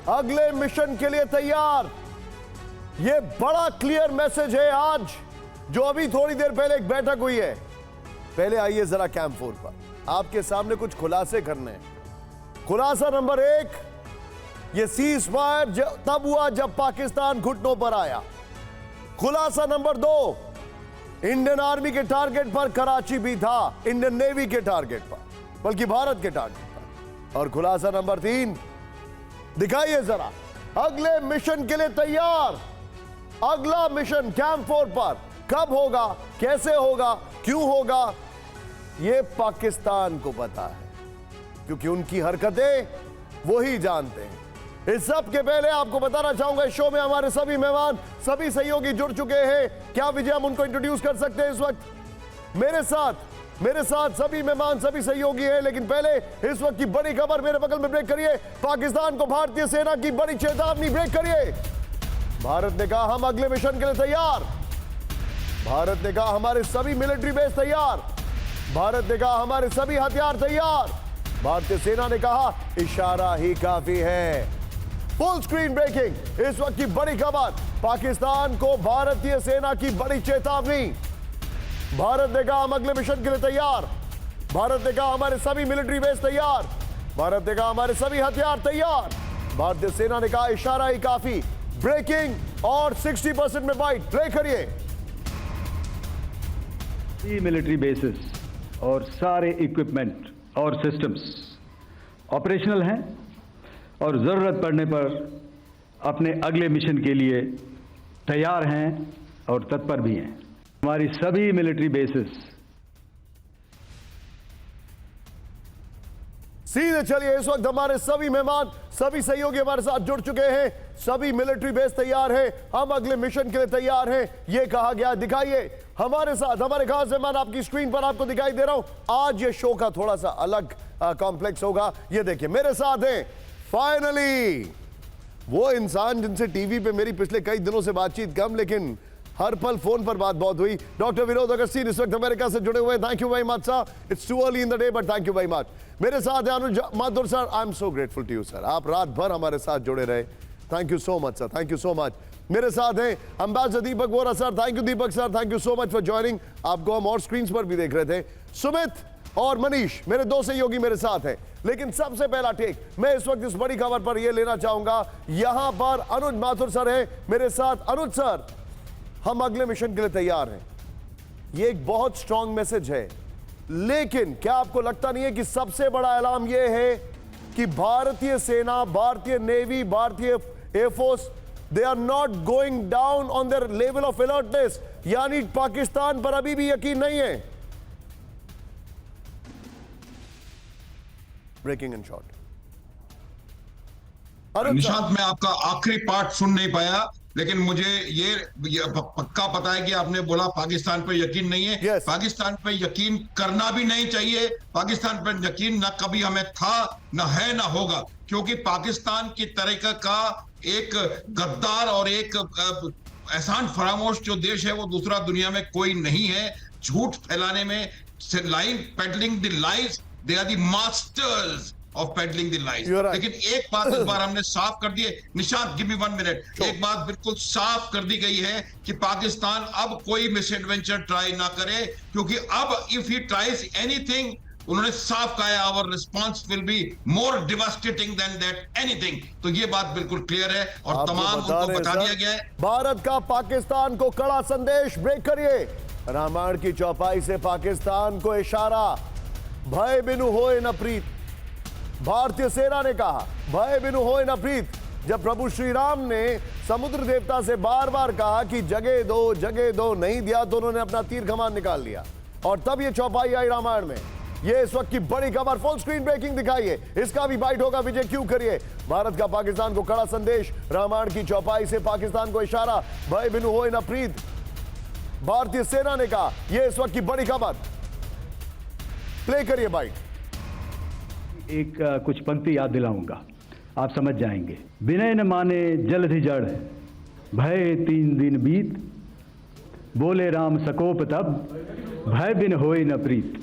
अगले मिशन के लिए तैयार। यह बड़ा क्लियर मैसेज है आज, जो अभी थोड़ी देर पहले एक बैठक हुई है। पहले आइए जरा कैंप 4 पर, आपके सामने कुछ खुलासे करने हैं। खुलासा नंबर 1, यह सीज फायर तब हुआ जब पाकिस्तान घुटनों पर आया। खुलासा नंबर 2, इंडियन आर्मी के टारगेट पर कराची भी था, इंडियन नेवी के टारगेट पर, बल्कि भारत के टारगेट पर। और खुलासा नंबर 3, दिखाइए जरा, अगले मिशन के लिए तैयार। अगला मिशन कैंप 4 पर कब होगा, कैसे होगा, क्यों होगा, यह पाकिस्तान को पता है, क्योंकि उनकी हरकतें वो ही जानते हैं। इस सब के पहले आपको बताना चाहूंगा, इस शो में हमारे सभी मेहमान, सभी सहयोगी जुड़ चुके हैं। क्या विजय हम उनको इंट्रोड्यूस कर सकते हैं? इस वक्त मेरे साथ सभी मेहमान, सभी सहयोगी हैं। लेकिन पहले इस वक्त की बड़ी खबर, मेरे बगल में ब्रेक करिए। पाकिस्तान को भारतीय सेना की बड़ी चेतावनी, ब्रेक करिए। भारत ने कहा हम अगले मिशन के लिए तैयार। भारत ने कहा हमारे सभी मिलिट्री बेस तैयार। भारत ने कहा हमारे सभी हथियार तैयार। भारतीय सेना ने कहा इशारा ही काफी है। फुल स्क्रीन ब्रेकिंग, इस वक्त की बड़ी खबर, पाकिस्तान को भारतीय सेना की बड़ी चेतावनी। भारत ने कहा हम अगले मिशन के लिए तैयार। भारत ने कहा हमारे सभी मिलिट्री बेस तैयार। भारत ने कहा हमारे सभी हथियार तैयार। भारतीय सेना ने कहा इशारा ही काफी। ब्रेकिंग और 60% में बाइट, प्ले करिए। मिलिट्री बेसिस और सारे इक्विपमेंट और सिस्टम्स ऑपरेशनल हैं और ज़रूरत पड़ने पर अपने अगले मिशन के लिए तैयार हैं और तत्पर भी हैं। हमारी सभी मिलिट्री बेसिस। सीधे चलिए, इस वक्त हमारे सभी मेहमान, सभी सहयोगी हमारे साथ जुड़ चुके हैं। सभी मिलिट्री बेस तैयार हैं, हम अगले मिशन के लिए तैयार हैं, यह कहा गया। दिखाइए हमारे साथ, हमारे खास मेहमान आपकी स्क्रीन पर आपको दिखाई दे रहा हूं। आज ये शो का थोड़ा सा अलग कॉम्प्लेक्स होगा। ये देखिए मेरे साथ हैं फाइनली वो इंसान जिनसे टीवी पे मेरी पिछले कई दिनों से बातचीत कम, लेकिन हर पल फोन पर बात बहुत हुई। डॉक्टर विनोद अगस्तीन इस वक्त अमेरिका से जुड़े हुए हैं। Thank you very much sir, it's too early in the day but thank you very much. मेरे साथ है Anuj Mathur sir, I am so grateful to you sir, आप रात भर हमारे साथ जुड़े रहे, thank you so much sir, thank you so much. मेरे साथ हैं ambassador Deepak Vora sir, thank you Deepak sir, thank you so much for joining. आपको हम और स्क्रीन पर भी देख रहे थे। सुमित और मनीष मेरे दो सहयोगी मेरे साथ हैं। लेकिन सबसे पहला टेक मैं इस वक्त इस बड़ी खबर पर यह लेना चाहूंगा, यहां पर अनुज माथुर सर है मेरे साथ। अनुज सर, हम अगले मिशन के लिए तैयार हैं, यह एक बहुत स्ट्रांग मैसेज है, लेकिन क्या आपको लगता नहीं है कि सबसे बड़ा ऐलान यह है कि भारतीय सेना, भारतीय नेवी, भारतीय air force, they are not going down on their level of alertness, यानी पाकिस्तान पर अभी भी यकीन नहीं है। Breaking in short. निशांत, मैं आपका आखिरी पार्ट सुन नहीं पाया, लेकिन मुझे ये पक्का पता है कि आपने बोला पाकिस्तान पर यकीन नहीं है। yes. पाकिस्तान पर यकीन करना भी नहीं चाहिए। पाकिस्तान पर यकीन ना कभी हमें था, ना है, ना होगा, क्योंकि पाकिस्तान की तरह का एक गद्दार और एक एहसान फरामोश जो देश है वो दूसरा दुनिया में कोई नहीं है। झूठ फैलाने में, lying peddling the lies, they are the masters of peddling the lies. Right. लेकिन एक बात इस बार हमने साफ कर दी है, निशांत गिव मी 1 मिनट, एक बात बिल्कुल साफ कर दी गई है कि पाकिस्तान अब कोई मिस एडवेंचर ट्राई ना करे, क्योंकि अब इफ ही ट्राइज एनीथिंग, उन्होंने साफ कहा है our response will be more devastating than that anything. तो ये बात बिल्कुल क्लियर है और तमाम उनको बता दिया गया है। भारत का पाकिस्तान को कड़ा संदेश, ब्रेक करिए। रामायण की चौपाई से पाकिस्तान को इशारा, भय बिनु होए न प्रीत। भारतीय सेना ने कहा भय बिनु होए न प्रीत। जब प्रभु श्री राम ने समुद्र देवता से बार बार कहा कि जगह दो, नहीं दिया तो उन्होंने अपना तीर कमान निकाल लिया और तब ये चौपाई आई रामायण में। ये इस वक्त की बड़ी खबर, फुल स्क्रीन ब्रेकिंग दिखाइए, इसका भी बाइट होगा, विजय क्यों करिए। भारत का पाकिस्तान को कड़ा संदेश, रामायण की चौपाई से पाकिस्तान को इशारा, भय बिनु होए न प्रीत। भारतीय सेना ने कहा, यह इस वक्त की बड़ी खबर, प्ले करिए बाइट। एक कुछ पंक्ति याद दिलाऊंगा, आप समझ जाएंगे। विनय न माने जलधि जड़, भय 3 दिन बीत, बोले राम सकोप तब, भय बिन होए न प्रीत।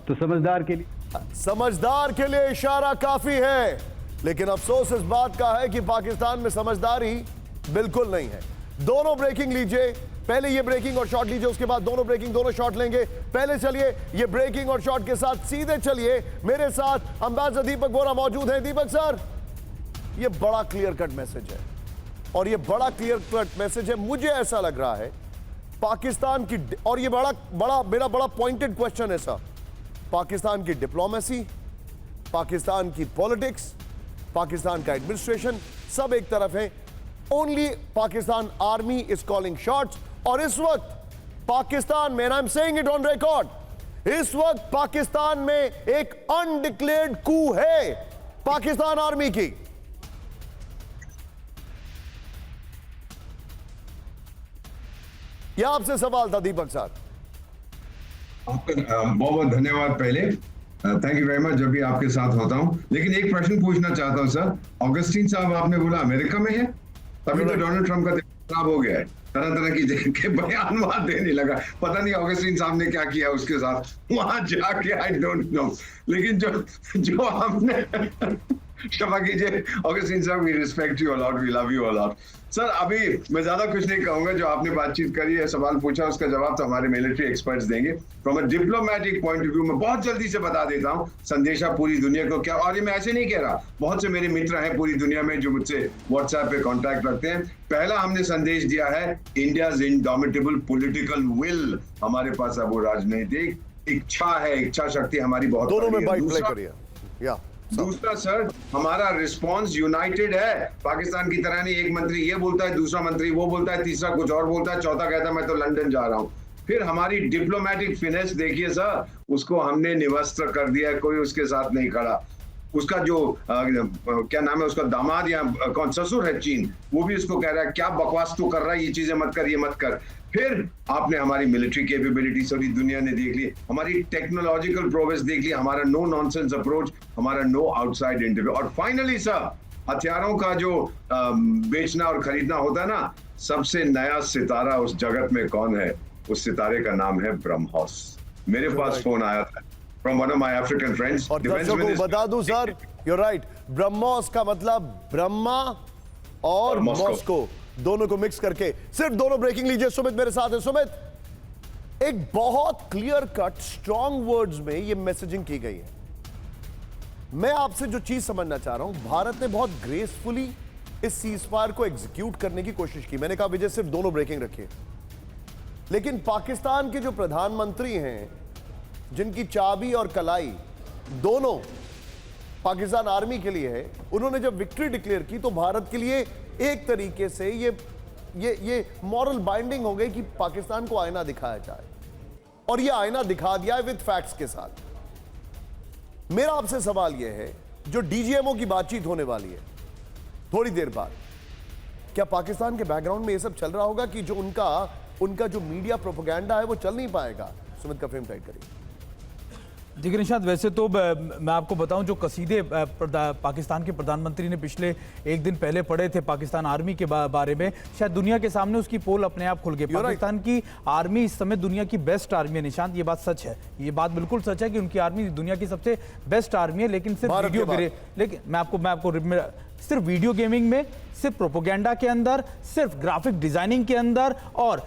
तो समझदार के लिए इशारा काफी है। लेकिन अफसोस इस बात का है कि पाकिस्तान में समझदारी बिल्कुल नहीं है। दोनों ब्रेकिंग लीजिए, पहले ये ब्रेकिंग और शॉट लीजिए, उसके बाद दोनों ब्रेकिंग दोनों शॉट लेंगे। पहले चलिए ये ब्रेकिंग और शॉट के साथ सीधे चलिए। मेरे साथ अंबासडर दीपक बोरा मौजूद हैं। दीपक सर, ये बड़ा क्लियर कट मैसेज है, और ये बड़ा क्लियर कट मैसेज है, मुझे ऐसा लग रहा है पाकिस्तान की, और ये मेरा बड़ा पॉइंटेड क्वेश्चन है सर, पाकिस्तान की डिप्लोमेसी, पाकिस्तान की पॉलिटिक्स, पाकिस्तान का एडमिनिस्ट्रेशन सब एक तरफ है, only Pakistan army is calling shots. और इस वक्त पाकिस्तान में, I am saying it on record, इस वक्त पाकिस्तान में एक अनडिक्लेयर्ड कू है पाकिस्तान आर्मी की। यह आपसे सवाल था दीपक साहब। आपका बहुत बहुत धन्यवाद। पहले थैंक यू वेरी मच, जब भी आपके साथ होता हूं। लेकिन एक प्रश्न पूछना चाहता हूं सर, ऑगस्टीन साहब आपने बोला अमेरिका में है, तभी तो डोनाल्ड ट्रंप का दिमाग खराब हो गया है, तरह तरह की बयान वहां देने लगा। पता नहीं ऑगस्टीन साहब ने क्या किया उसके साथ वहां जाके, आई डोंट नो। लेकिन जो हमने क्षमा कीजिए ऑगस्टीन साहब, we respect you a lot, we love you a lot. Sir अभी मैं ज्यादा कुछ नहीं कहूंगा, जो आपने बातचीत करी है, सवाल पूछा, उसका जवाब तो हमारे मिलिट्री एक्सपर्ट्स देंगे। From a diplomatic point of view मैं बहुत जल्दी से बता देता हूं संदेशा पूरी दुनिया को क्या, और ये मैं ऐसे नहीं कह रहा, बहुत से मेरे मित्र हैं पूरी दुनिया में जो मुझसे व्हाट्सएप पे कॉन्टैक्ट रखते हैं। पहला हमने संदेश दिया है इंडियाज इंडोमिटेबल पॉलिटिकल विल, हमारे पास अब वो राजनीतिक इच्छा है, इच्छा शक्ति हमारी बहुत दोनों में बड़ी है। बाइट प्ले दूसरा- करिए। या दूसरा सर, हमारा रिस्पांस यूनाइटेड है, पाकिस्तान की तरह नहीं, एक मंत्री ये बोलता है, दूसरा मंत्री वो बोलता है, तीसरा कुछ और बोलता है, चौथा कहता है मैं तो लंदन जा रहा हूं। फिर हमारी डिप्लोमेटिक फिनेस देखिए सर, उसको हमने निवस्त्र कर दिया है, कोई उसके साथ नहीं खड़ा। उसका जो क्या नाम है उसका, दामाद या कौन ससुर है चीन, वो भी उसको कह रहा है क्या बकवास तू कर रहा है, ये चीजें मत कर, ये मत कर। फिर आपने हमारी मिलिट्री कैपेबिलिटी सारी दुनिया ने देख ली, हमारी टेक्नोलॉजिकल प्रोग्रेस देख ली, हमारा नो नॉनसेंस अप्रोच, हमारा नो आउटसाइड इंटरव्यू, और फाइनली सर हथियारों का जो बेचना और खरीदना होता है ना, सबसे नया सितारा उस जगत में कौन है, उस सितारे का नाम है ब्रह्मोस। मेरे पास फोन आया था from one of my African friends, और दर्शकों को बता दूं सर, यू राइट, ब्रह्मोस का मतलब ब्रह्मा और मॉस्को दोनों को मिक्स करके। सिर्फ दोनों ब्रेकिंग लीजिए। सुमित मेरे साथ है। सुमित, एक बहुत क्लियर कट स्ट्रॉन्ग वर्ड्स में ये मैसेजिंग की गई है। मैं आपसे जो चीज समझना चाह रहा हूं, भारत ने बहुत ग्रेसफुली इस सीजफायर को एग्जीक्यूट करने की कोशिश की। मैंने कहा विजय सिर्फ दोनों ब्रेकिंग रखिए, लेकिन पाकिस्तान के जो प्रधानमंत्री हैं, जिनकी चाबी और कलाई दोनों पाकिस्तान आर्मी के लिए है, उन्होंने जब विक्ट्री डिक्लेयर की तो भारत के लिए एक तरीके से ये मॉरल बाइंडिंग हो गई कि पाकिस्तान को आईना दिखाया जाए, और ये आईना दिखा दिया है विद फैक्ट्स के साथ। मेरा आपसे सवाल यह है, जो डीजीएमओ की बातचीत होने वाली है थोड़ी देर बाद, क्या पाकिस्तान के बैकग्राउंड में यह सब चल रहा होगा कि जो उनका जो मीडिया प्रोपेगेंडा है वो चल नहीं पाएगा? सुमित का फ्रेम टाइट करिए। देखिए निशांत, वैसे तो मैं आपको बताऊं, जो कसीदे पाकिस्तान के प्रधानमंत्री ने पिछले एक दिन पहले पढ़े थे पाकिस्तान आर्मी के बारे में, शायद दुनिया के सामने उसकी पोल अपने आप खुल गई। पाकिस्तान की आर्मी इस समय दुनिया की बेस्ट आर्मी है निशांत, ये बात सच है, ये बात बिल्कुल सच है कि उनकी आर्मी दुनिया की सबसे बेस्ट आर्मी है। लेकिन सिर्फ मैं आपको सिर्फ वीडियो गेमिंग में, सिर्फ प्रोपोगेंडा के अंदर, सिर्फ ग्राफिक डिजाइनिंग के अंदर, और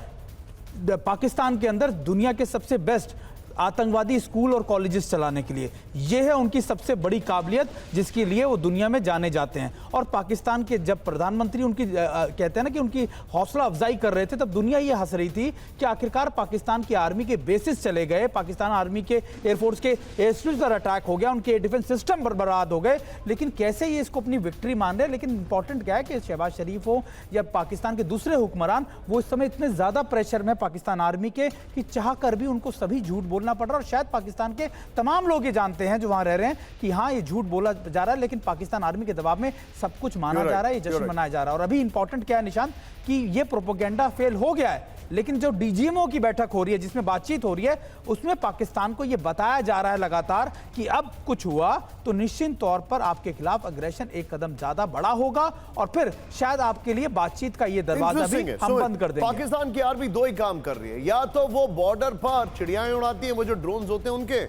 पाकिस्तान के अंदर दुनिया के सबसे बेस्ट आतंकवादी स्कूल और कॉलेजेस चलाने के लिए, यह है उनकी सबसे बड़ी काबिलियत, जिसके लिए वो दुनिया में जाने जाते हैं। और पाकिस्तान के जब प्रधानमंत्री उनकी कहते हैं ना कि उनकी हौसला अफजाई कर रहे थे, तब दुनिया ये हंस रही थी कि आखिरकार पाकिस्तान की आर्मी के बेसिस चले गए, पाकिस्तान आर्मी के एयरफोर्स के एयरस्ट्रिप्स पर अटैक हो गया, उनके डिफेंस सिस्टम बर्बाद हो गए। लेकिन कैसे ये इसको अपनी विक्ट्री मान रहे हैं। लेकिन इंपॉर्टेंट क्या है कि शहबाज शरीफ हो या पाकिस्तान के दूसरे हुक्मरान, वो इस समय इतने ज्यादा प्रेशर में पाकिस्तान आर्मी के कि चाह कर भी उनको सभी झूठ बोलना पड़ रहा है। और शायद पाकिस्तान के तमाम लोग ये जानते हैं जो वहां रह रहे हैं कि हाँ ये झूठ बोला जा रहा है, लेकिन पाकिस्तान आर्मी के दबाव में सब कुछ माना जा रहा है, ये जश्न मनाया जा रहा है। और अभी इंपॉर्टेंट क्या है निशांत, कि ये प्रोपोगेंडा फेल हो गया है, लेकिन जो डीजीएमओ की बैठक हो रही है, जिसमें बातचीत हो रही है, उसमें पाकिस्तान को यह बताया जा रहा है लगातार कि अब कुछ हुआ तो निश्चित तौर पर आपके खिलाफ अग्रेशन एक कदम ज्यादा बड़ा होगा, और फिर शायद आपके लिए बातचीत का ये दरवाजा भी हम बंद कर देंगे। पाकिस्तान की आर्मी दो ही काम कर रही है, या तो वो बॉर्डर पर चिड़ियाएं उड़ाती है, वो जो ड्रोन्स होते हैं उनके,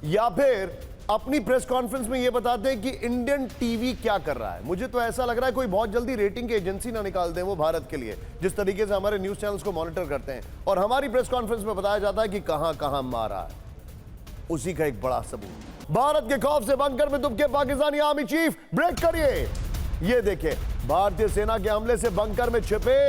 या फिर अपनी प्रेस कॉन्फ्रेंस में ये बताते हैं कि इंडियन टीवी क्या कर रहा है। मुझे तो ऐसा लग रहा है कोई बहुत जल्दी रेटिंग की एजेंसी ना निकाल दें वो भारत के लिए, जिस तरीके से हमारे न्यूज चैनल्स को मॉनिटर करते हैं और हमारी प्रेस कॉन्फ्रेंस में बताया जाता है कि कहां कहां मारा है। उसी का एक बड़ा सबूत, भारत के खौफ से बंकर में दुबके पाकिस्तानी आर्मी चीफ। ब्रेक करिए, ये देखिए भारतीय सेना के हमले से बंकर में छिपे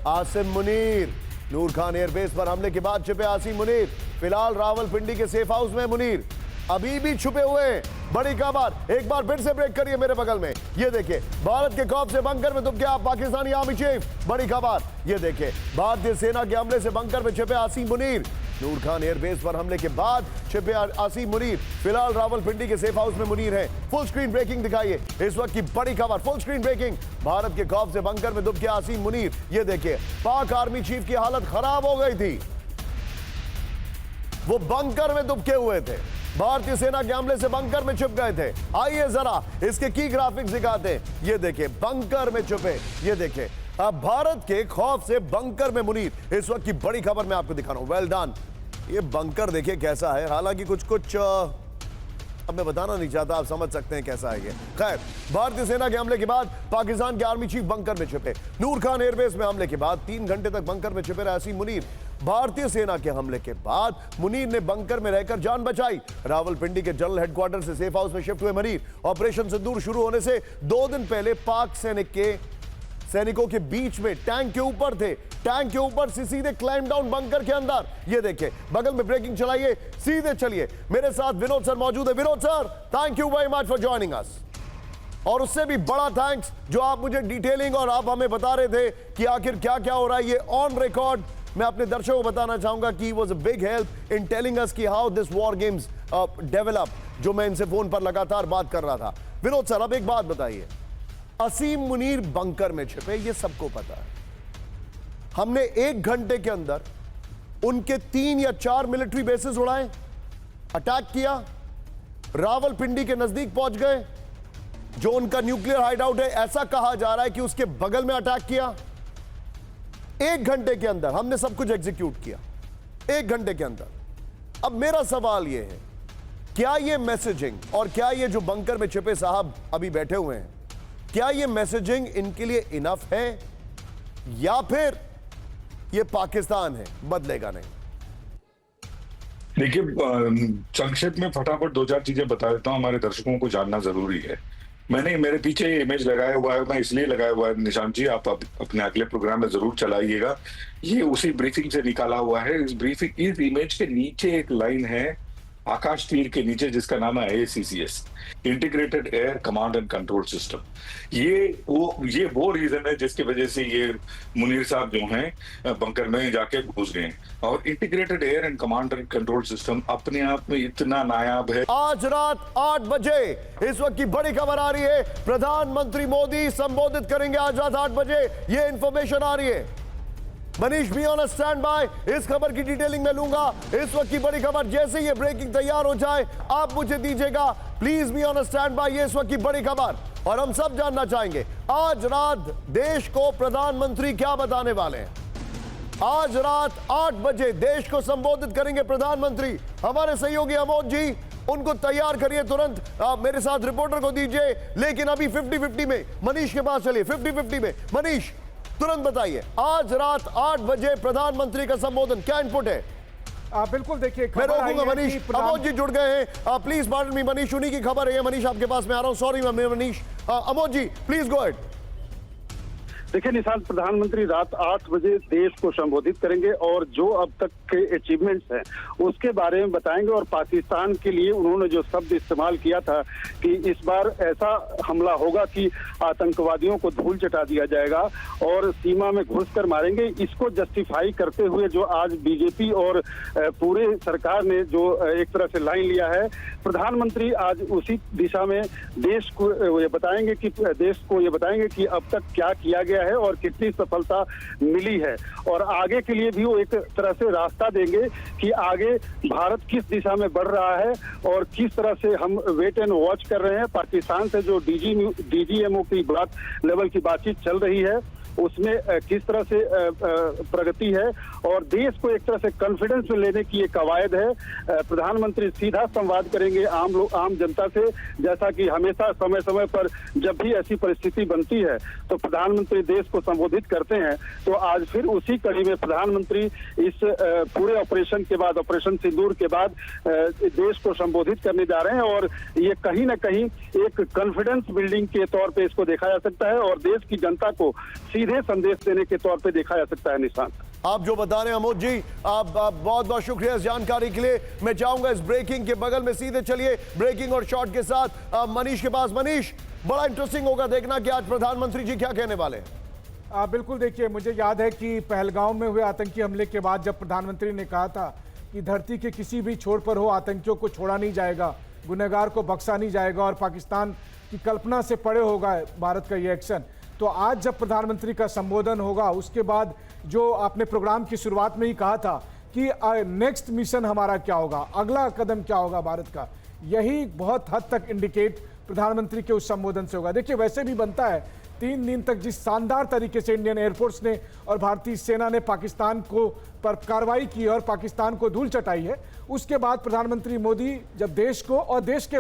आसिम मुनीर। नूर खान एयरबेस पर हमले के बाद छिपे आसिम मुनीर, फिलहाल रावलपिंडी के सेफ हाउस में मुनीर अभी भी छुपे हुए हैं। बड़ी खबर, एक बार फिर से ब्रेक करिए मेरे बगल में, ये देखिए भारत के खौफ से बंकर में दुब गया पाकिस्तानी आर्मी चीफ। बड़ी खबर, ये देखिए भारतीय सेना के हमले से बंकर में छिपे आसिम मुनीर। नूर खान एयरबेस पर हमले के बाद छिपे आसिम मुनीर, फिलहाल रावलपिंडी के सेफ हाउस में मुनीर है। फुल स्क्रीन ब्रेकिंग दिखाइए इस वक्त की बड़ी खबर, फुल स्क्रीन ब्रेकिंग। भारत के खौफ से बंकर में दुब गया आसिम मुनीर। ये देखिए पाक आर्मी चीफ की हालत खराब हो गई थी, वो बंकर में दुबके हुए थे, भारतीय सेना के हमले से बंकर में छुप गए थे। आइए जरा इसके की ग्राफिक्स दिखाते हैं। ये देखिए बंकर में छुपे, ये देखिए अब भारत के खौफ से बंकर में मुनीर। इस वक्त की बड़ी खबर मैं आपको दिखा रहा हूं, वेल डन। ये बंकर देखिए कैसा है, हालांकि कुछ अब मैं बताना नहीं चाहता, आप समझ सकते हैं कैसा है ये। खैर, भारतीय सेना के हमले के बाद पाकिस्तान के आर्मी चीफ बंकर में छिपे। नूर खान एयरबेस में हमले के बाद 3 घंटे तक बंकर में छिपे रहे आसिम मुनीर। भारतीय सेना के हमले के बाद मुनीर ने बंकर में रहकर जान बचाई। रावलपिंडी के जनरल हेडक्वार्टर से सेफ हाउस में शिफ्ट हुए मुनीर। ऑपरेशन सिंदूर शुरू होने से 2 दिन पहले पाक सैनिकों के बीच में टैंक के ऊपर थे, टैंक के ऊपर से सीधे क्लाइम डाउन बंकर के अंदर। ये देखिए बगल में ब्रेकिंग चलाइए, सीधे चलिए। मेरे साथ विनोद सर मौजूद है। Vinod sir, thank you very much for joining us. और उससे भी बड़ा थैंक्स जो आप मुझे डिटेलिंग और आप हमें बता रहे थे कि आखिर क्या क्या हो रहा है, ये ऑन रिकॉर्ड मैं अपने दर्शकों को बताना चाहूंगा कि was a big help in telling us कि how this war games develop, जो मैं इनसे फोन पर लगातार बात कर रहा था। विनोद सर, अब एक बात बताइए, आसिम मुनीर बंकर में छिपे, ये सबको पता है। हमने 1 घंटे के अंदर उनके 3 या 4 मिलिट्री बेसेस उड़ाए, अटैक किया, रावलपिंडी के नजदीक पहुंच गए, जो उनका न्यूक्लियर हाइडआउट है, ऐसा कहा जा रहा है कि उसके बगल में अटैक किया। 1 घंटे के अंदर हमने सब कुछ एग्जीक्यूट किया, 1 घंटे के अंदर। अब मेरा सवाल यह है, क्या यह मैसेजिंग और क्या ये जो बंकर में छिपे साहब अभी बैठे हुए हैं, क्या ये मैसेजिंग इनके लिए इनफ है या फिर ये पाकिस्तान है, बदलेगा नहीं? देखिए, संक्षेप में फटाफट 2-4 चीजें बता देता हूं, हमारे दर्शकों को जानना जरूरी है। मैंने मेरे पीछे इमेज लगाया हुआ है, मैं इसलिए लगाया हुआ है निशांत जी, आप अपने अगले प्रोग्राम में जरूर चलाइएगा। ये उसी ब्रीफिंग से निकाला हुआ है। इस इमेज के नीचे एक लाइन है, आकाश तीर के नीचे, जिसका नाम है ACCS, integrated air command and control system. ये वो रीजन है जिसकी वजह से ये मुनीर साहब जो हैं बंकर में जाके घुस गए। और integrated air and command and control system अपने आप में इतना नायाब है। आज रात 8 बजे इस वक्त की बड़ी खबर आ रही है, प्रधानमंत्री मोदी संबोधित करेंगे आज रात 8 बजे, ये इंफॉर्मेशन आ रही है। मनीष भी ऑन स्टैंड बाय, इस खबर की डिटेलिंग में लूंगा। इस वक्त की बड़ी खबर, जैसे ये ब्रेकिंग तैयार हो जाए आप मुझे दीजिएगा, please be on stand by. ये इस वक्त की बड़ी खबर और हम सब जानना चाहेंगे आज रात देश को प्रधानमंत्री क्या बताने वाले हैं। आज रात 8 बजे देश को संबोधित करेंगे प्रधानमंत्री। हमारे सहयोगी अमोद जी, उनको तैयार करिए तुरंत, मेरे साथ रिपोर्टर को दीजिए। लेकिन अभी 50-50 में मनीष के पास चलिए, 50-50 में मनीष तुरंत बताइए, आज रात 8 बजे प्रधानमंत्री का संबोधन, क्या इनपुट है? बिल्कुल, देखिए मैं रोकूंगा मनीष, अमोद जी जुड़ गए हैं, प्लीज पार्डन मी मनीष, उन्हीं की खबर है। मनीष आपके पास मैं आ रहा हूं, sorry Manish. Amod ji please go ahead. देखिए निशांत, प्रधानमंत्री रात 8 बजे देश को संबोधित करेंगे और जो अब तक के अचीवमेंट्स हैं उसके बारे में बताएंगे। और पाकिस्तान के लिए उन्होंने जो शब्द इस्तेमाल किया था कि इस बार ऐसा हमला होगा कि आतंकवादियों को धूल चटा दिया जाएगा और सीमा में घुसकर मारेंगे, इसको जस्टिफाई करते हुए जो आज बीजेपी और पूरे सरकार ने जो एक तरह से लाइन लिया है, प्रधानमंत्री आज उसी दिशा में देश को ये बताएंगे कि अब तक क्या किया गया है और कितनी सफलता मिली है। और आगे के लिए भी वो एक तरह से रास्ता देंगे कि आगे भारत किस दिशा में बढ़ रहा है और किस तरह से हम वेट एंड वॉच कर रहे हैं। पाकिस्तान से जो DGMO की बात लेवल की बातचीत चल रही है उसमें किस तरह से प्रगति है और देश को एक तरह से कॉन्फिडेंस में लेने की ये कवायद है। प्रधानमंत्री सीधा संवाद करेंगे आम जनता से, जैसा कि हमेशा समय समय पर जब भी ऐसी परिस्थिति बनती है तो प्रधानमंत्री देश को संबोधित करते हैं। तो आज फिर उसी कड़ी में प्रधानमंत्री इस पूरे ऑपरेशन के बाद, ऑपरेशन सिंदूर के बाद देश को संबोधित करने जा रहे हैं और ये कहीं ना कहीं एक कॉन्फिडेंस बिल्डिंग के तौर पे इसको देखा जा सकता है और देश की जनता को सीधे संदेश देने के तौर पे देखा जा सकता है। निशांत, आप जो बता रहे हैं अमोद जी, आप बहुत बहुत शुक्रिया इस जानकारी के लिए। मैं चाहूंगा इस ब्रेकिंग के बगल में सीधे चलिए ब्रेकिंग और शॉर्ट के साथ मनीष के पास। मनीष, बड़ा इंटरेस्टिंग होगा देखना कि आज प्रधानमंत्री जी क्या कहने वाले हैं। बिल्कुल, देखिए मुझे याद है कि पहलगांव में हुए आतंकी हमले के बाद जब प्रधानमंत्री ने कहा था कि धरती के किसी भी छोर पर हो आतंकियों को छोड़ा नहीं जाएगा, गुनहगार को बख्शा नहीं जाएगा और पाकिस्तान की कल्पना से परे होगा भारत का ये एक्शन। तो आज जब प्रधानमंत्री का संबोधन होगा उसके बाद जो आपने प्रोग्राम की शुरुआत में ही कहा था कि नेक्स्ट मिशन हमारा क्या होगा, अगला कदम क्या होगा भारत का, यही बहुत हद तक इंडिकेट प्रधानमंत्री के उस संबोधन से होगा। देखिए वैसे भी बनता है, 3 दिन तक जिस शानदार तरीके से इंडियन एयरफोर्स ने और भारतीय सेना ने पाकिस्तान को पर कार्रवाई की और पाकिस्तान को धूल चटाई है, उसके बाद प्रधानमंत्री मोदी जब देश को और देश के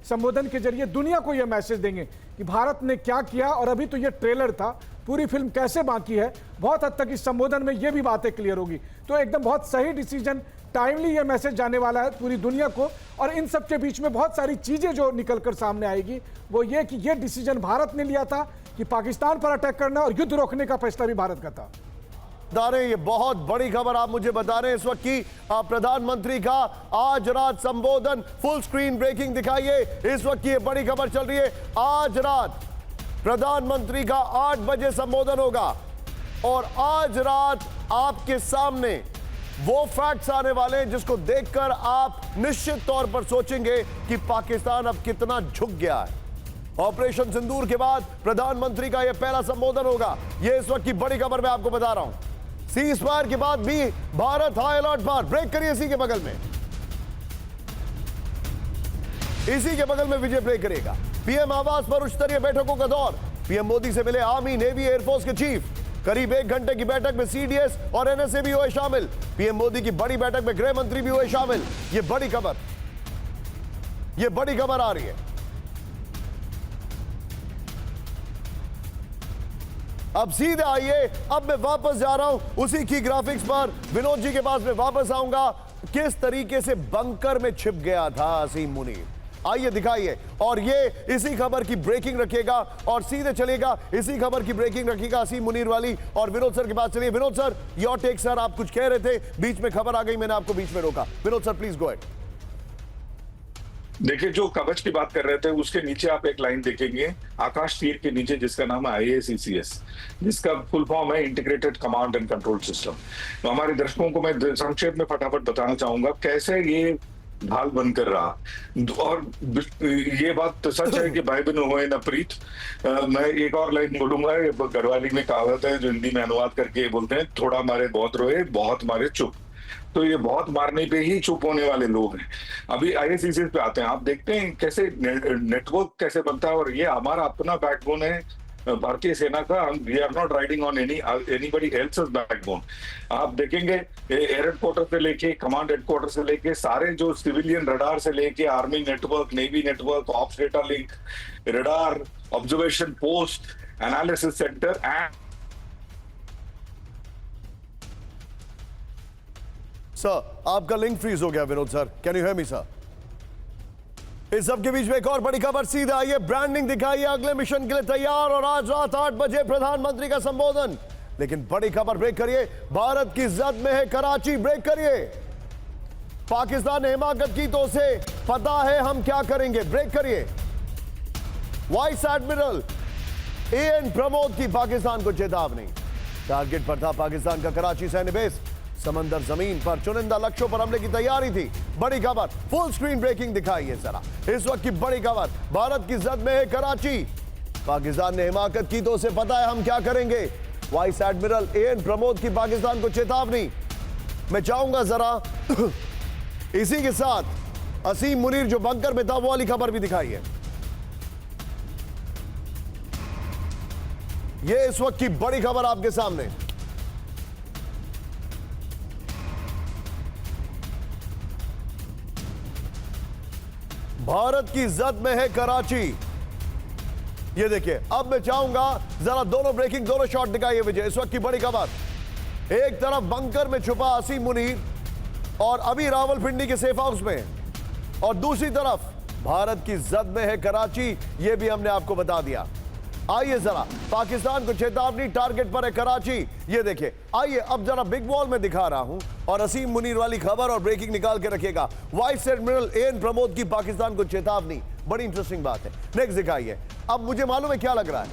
संबोधन के जरिए दुनिया को यह मैसेज देंगे कि भारत ने क्या किया और अभी तो यह ट्रेलर था, पूरी फिल्म कैसे बाकी है, बहुत हद तक इस संबोधन में ये भी बातें क्लियर होगी। तो एकदम बहुत सही डिसीजन, टाइमली ये मैसेज जाने वाला है पूरी दुनिया को। और इन सब के बीच में बहुत सारी चीजें जो निकलकर सामने आएगी वो ये कि ये डिसीजन भारत ने लिया था कि पाकिस्तान पर अटैक करना और युद्ध रोकने का फैसला भी भारत का था। बता रहे हैं, ये बहुत बड़ी खबर आप मुझे बता रहे हैं इस वक्त की प्रधानमंत्री का आज रात संबोधन, फुल स्क्रीन ब्रेकिंग दिखाइए। इस वक्त की ये बड़ी खबर चल रही है, आज रात प्रधानमंत्री का 8 बजे संबोधन होगा और आज रात आपके सामने वो फैक्ट्स आने वाले हैं जिसको देखकर आप निश्चित तौर पर सोचेंगे कि पाकिस्तान अब कितना झुक गया है। ऑपरेशन सिंदूर के बाद प्रधानमंत्री का यह पहला संबोधन होगा। यह इस वक्त की बड़ी खबर मैं आपको बता रहा हूं। सीज फायर के बाद भी भारत हाई अलर्ट पर। ब्रेक करिए इसी के बगल में, इसी के बगल में विजय ब्रेक करेगा। पीएम आवास पर उच्च स्तरीय बैठकों का दौर। पीएम मोदी से मिले आर्मी, नेवी, एयरफोर्स के चीफ। करीब 1 घंटे की बैठक में सीडीएस और एनएसए भी हुए शामिल। पीएम मोदी की बड़ी बैठक में गृह मंत्री भी हुए शामिल। यह बड़ी खबर, यह बड़ी खबर आ रही है। अब सीधे आइए, अब मैं वापस जा रहा हूं उसी की ग्राफिक्स पर। विनोद जी के पास मैं वापस आऊंगा, किस तरीके से बंकर में छिप गया था असीम मुनीर। आइए दिखाइए, और ये इसी खबर की ब्रेकिंग रखिएगा और सीधे चलेगा, इसी खबर की ब्रेकिंग रखिएगा असीम मुनीर वाली। और विनोद सर के पास चलिए। Vinod sir, your take sir. आप कुछ कह रहे थे, बीच में खबर आ गई, मैंने आपको बीच में रोका। Vinod sir please go ahead. देखिए, जो कवच की बात कर रहे थे उसके नीचे आप एक लाइन देखेंगे, आकाश तीर के नीचे, जिसका नाम है IACCS, जिसका फुल फॉर्म है integrated command and control system. तो हमारे दर्शकों को मैं संक्षेप में फटाफट बताना चाहूंगा कैसे ये ढाल बनकर रहा। और ये बात तो सच है कि भाई बहन हुए न प्रीत। मैं एक और लाइन बोलूंगा, गढ़वाली में कहावत है जो हिंदी में अनुवाद करके बोलते हैं, थोड़ा मारे बहुत रोए, बहुत मारे चुप। तो ये बहुत मारने पे ही चुप होने वाले लोग हैं। अभी IACCS पे आते हैं, आप देखते हैं कैसे नेटवर्क कैसे बनता है, और ये हमारा अपना बैकबोन है भारतीय सेना का। We are not riding on anybody else's backbone. आप देखेंगे एयर हेडक्वार्टर से लेके, कमांड हेडक्वार्टर से लेके, सारे जो सिविलियन रडार से लेके army network, navy network, ops data link, radar, observation post, analysis centre and sir, आपका लिंक फ्रीज हो गया Vinod sir, can you hear me sir? इस सब के बीच में एक और बड़ी खबर, सीधा आइए, ब्रांडिंग दिखाइए, अगले मिशन के लिए तैयार। और आज रात 8 बजे प्रधानमंत्री का संबोधन। लेकिन बड़ी खबर, ब्रेक करिए, भारत की जद में है कराची। ब्रेक करिए, पाकिस्तान ने हिमाकत की तो उसे पता है हम क्या करेंगे। ब्रेक करिए, वाइस एडमिरल AN प्रमोद की पाकिस्तान को चेतावनी। टारगेट पर था पाकिस्तान का कराची सैन्य बेस। समंदर जमीन पर चुनिंदा लक्ष्यों पर हमले की तैयारी थी। बड़ी खबर, फुल स्क्रीन ब्रेकिंग दिखाइए जरा। इस वक्त की बड़ी खबर, भारत की जद में है कराची। पाकिस्तान ने हिमाकत की तो उसे पता है हम क्या करेंगे। वाइस एडमिरल AN प्रमोद की पाकिस्तान को चेतावनी। मैं चाहूंगा जरा इसी के साथ असीम मुनीर जो बंकर में था वो वाली खबर भी दिखाइए। ये इस वक्त की बड़ी खबर आपके सामने। भारत की जद में है कराची। ये देखिए, अब मैं चाहूंगा जरा दोनों ब्रेकिंग, दोनों शॉट दिखाइए विजय। इस वक्त की बड़ी खबर, एक तरफ बंकर में छुपा असीम मुनीर और अभी रावलपिंडी के सेफ हाउस में, और दूसरी तरफ भारत की जद में है कराची। ये भी हमने आपको बता दिया। आइए जरा पाकिस्तान को चेतावनी, टारगेट पर है कराची। ये देखिए, आइए अब जरा बिग वॉल में दिखा रहा हूं और असीम मुनीर वाली खबर और ब्रेकिंग निकाल के रखिएगा। वाइस एडमिरल एएन प्रमोद की पाकिस्तान को चेतावनी, बड़ी इंटरेस्टिंग बात है। नेक्स्ट दिखाइए। अब मुझे मालूम है क्या लग रहा है,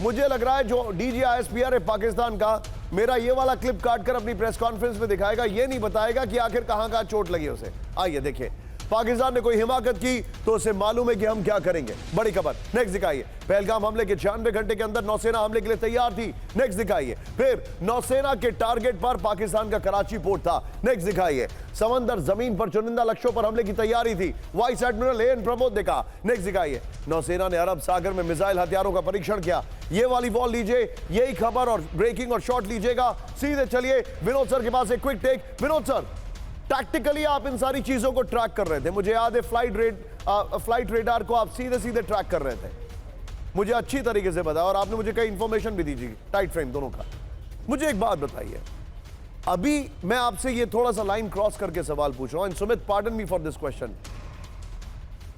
मुझे लग रहा है जो डीजी ISPR है पाकिस्तान का, मेरा ये वाला क्लिप काट कर अपनी प्रेस कॉन्फ्रेंस में दिखाएगा, ये नहीं बताएगा कि आखिर कहां चोट लगी उसे। आइए देखिए, पाकिस्तान ने कोई हिमाकत की तो उसे मालूम है कि हम क्या करेंगे। बड़ी खबर। नेक्स्ट दिखाइए। पहलगाम हमले के 96 घंटे के अंदर नौसेना हमले के लिए तैयार थी। नेक्स्ट दिखाइए। फिर नौसेना के टारगेट पर पाकिस्तान का कराची पोर्ट था। नेक्स्ट दिखाइए। समंदर जमीन पर चुनिंदा लक्ष्यों पर हमले की तैयारी थी, वाइस एडमिरल एएन प्रमोद ने कहा। नेक्स्ट दिखाइए। नौसेना ने अरब सागर में मिसाइल हथियारों का परीक्षण किया। ये वाली वॉल लीजिए, यही खबर और ब्रेकिंग और शॉट लीजिएगा। सीधे चलिए विनोद सर के पास एक quick take. Vinod sir, tactically आप इन सारी चीजों को ट्रैक कर रहे थे, मुझे याद है फ्लाइट रेडार को आप सीधे सीधे ट्रैक कर रहे थे, मुझे अच्छी तरीके से बताया, और आपने मुझे कई इंफॉर्मेशन भी दी थी टाइट फ्रेम दोनों का। मुझे एक बात बताइए, अभी मैं आपसे ये थोड़ा सा लाइन क्रॉस करके सवाल पूछ रहा हूं, and Sumit pardon me for this question.